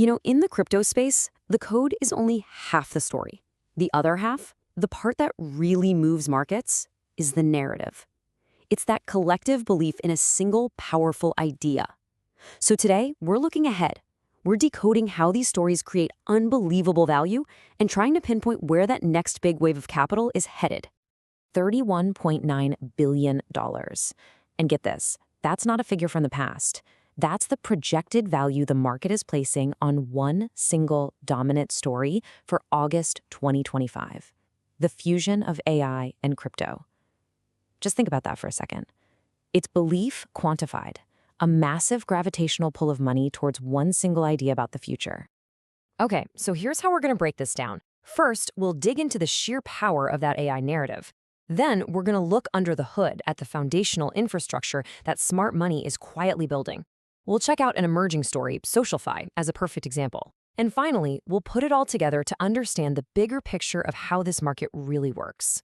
In the crypto space, the code is only half the story. The other half, the part that really moves markets, is the narrative. It's that collective belief in a single powerful idea. So today, we're looking ahead. We're decoding how these stories create unbelievable value and trying to pinpoint where that next big wave of capital is headed. $31.9 billion. And get this, that's not a figure from the past. That's the projected value the market is placing on one single dominant story for August 2025, the fusion of AI and crypto. Just think about that for a second. It's belief quantified, a massive gravitational pull of money towards one single idea about the future. Okay, so here's how we're going to break this down. First, we'll dig into the sheer power of that AI narrative. Then, we're going to look under the hood at the foundational infrastructure that smart money is quietly building. We'll check out an emerging story, SocialFi, as a perfect example. And finally, we'll put it all together to understand the bigger picture of how this market really works.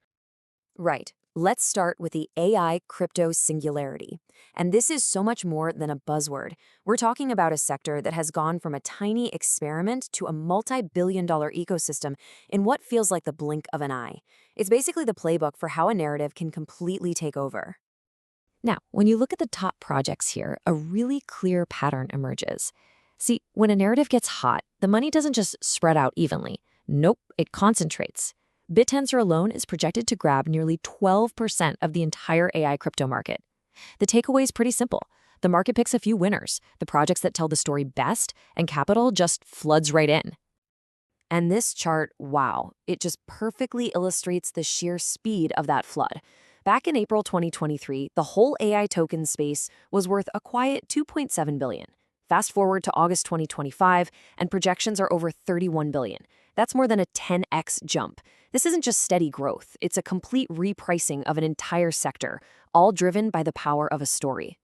Right. Let's start with the AI crypto singularity. And this is so much more than a buzzword. We're talking about a sector that has gone from a tiny experiment to a multi-billion-dollar ecosystem in what feels like the blink of an eye. It's basically the playbook for how a narrative can completely take over. Now, when you look at the top projects here, a really clear pattern emerges. See, when a narrative gets hot, the money doesn't just spread out evenly. Nope, it concentrates. BitTensor alone is projected to grab nearly 12% of the entire AI crypto market. The takeaway is pretty simple. The market picks a few winners, the projects that tell the story best, and capital just floods right in. And this chart, wow, it just perfectly illustrates the sheer speed of that flood. Back in April 2023, the whole AI token space was worth a quiet $2.7 billion. Fast forward to August 2025, and projections are over $31 billion. That's more than a 10x jump. This isn't just steady growth, it's a complete repricing of an entire sector, all driven by the power of a story.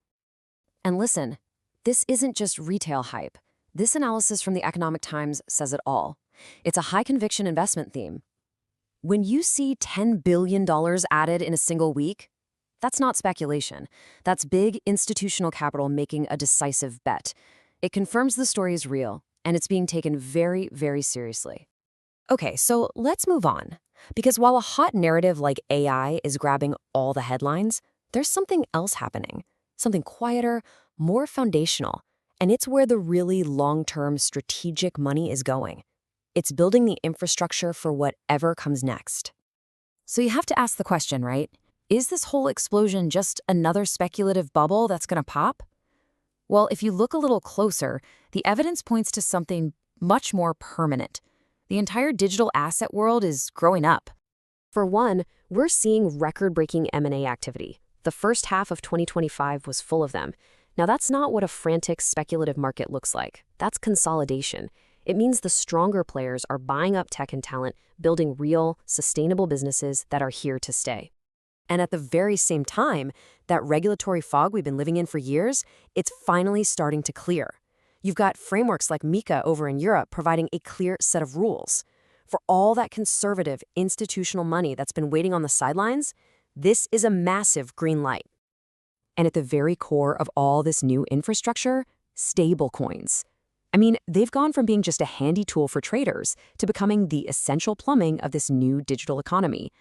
And listen, this isn't just retail hype. This analysis from the Economic Times says it all. It's a high-conviction investment theme. When you see $10 billion added in a single week, that's not speculation. That's big institutional capital making a decisive bet. It confirms the story is real, and it's being taken very, very seriously. Okay, so let's move on. Because while a hot narrative like AI is grabbing all the headlines, there's something else happening. Something quieter, more foundational. And it's where the really long-term strategic money is going. It's building the infrastructure for whatever comes next. So you have to ask the question, right? Is this whole explosion just another speculative bubble that's going to pop? Well, if you look a little closer, the evidence points to something much more permanent. The entire digital asset world is growing up. For one, we're seeing record-breaking M&A activity. The first half of 2025 was full of them. Now, that's not what a frantic speculative market looks like. That's consolidation. It means the stronger players are buying up tech and talent, building real, sustainable businesses that are here to stay. And at the very same time, that regulatory fog we've been living in for years, it's finally starting to clear. You've got frameworks like MiCA over in Europe providing a clear set of rules. For all that conservative institutional money that's been waiting on the sidelines, this is a massive green light. And at the very core of all this new infrastructure, stablecoins. I mean, they've gone from being just a handy tool for traders to becoming the essential plumbing of this new digital economy.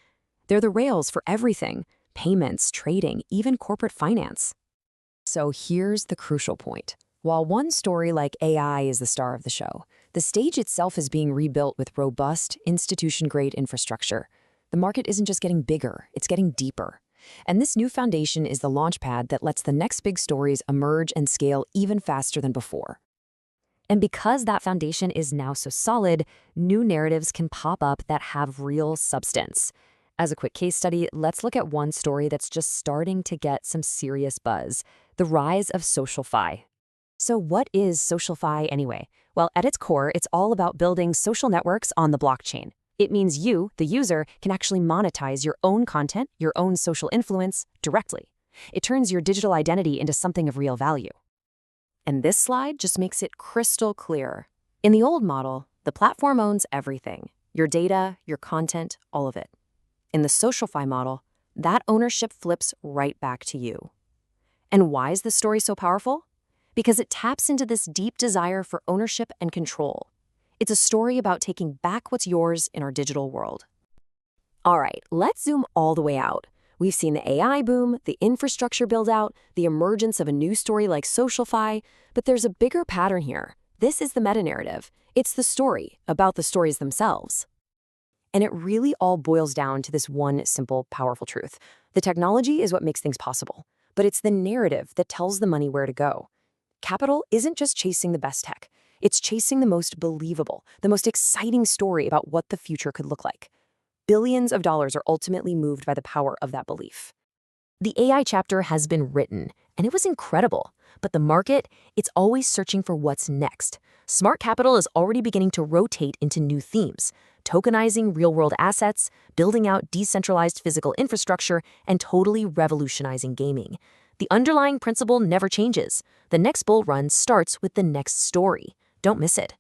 They're the rails for everything: payments, trading, even corporate finance. So here's the crucial point. While one story like AI is the star of the show, the stage itself is being rebuilt with robust, institution-grade infrastructure. The market isn't just getting bigger, it's getting deeper. And this new foundation is the launchpad that lets the next big stories emerge and scale even faster than before. And because that foundation is now so solid, new narratives can pop up that have real substance. As a quick case study, let's look at one story that's just starting to get some serious buzz: the rise of SocialFi. So what is SocialFi anyway? Well, at its core, it's all about building social networks on the blockchain. It means you, the user, can actually monetize your own content, your own social influence, directly. It turns your digital identity into something of real value. And this slide just makes it crystal clear. In the old model, the platform owns everything: your data, your content, all of it. In the SocialFi model, that ownership flips right back to you. And why is this story so powerful? because it taps into this deep desire for ownership and control. It's a story about taking back what's yours in our digital world. All right, let's zoom all the way out. We've seen the AI boom, the infrastructure build-out, the emergence of a new story like SocialFi, but there's a bigger pattern here. This is the meta-narrative. It's the story about the stories themselves. And it really all boils down to this one simple, powerful truth. The technology is what makes things possible, but it's the narrative that tells the money where to go. Capital isn't just chasing the best tech. It's chasing the most believable, the most exciting story about what the future could look like. Billions of dollars are ultimately moved by the power of that belief. The AI chapter has been written, and it was incredible. But the market, it's always searching for what's next. Smart capital is already beginning to rotate into new themes, tokenizing real-world assets, building out decentralized physical infrastructure, and totally revolutionizing gaming. The underlying principle never changes. The next bull run starts with the next story. Don't miss it.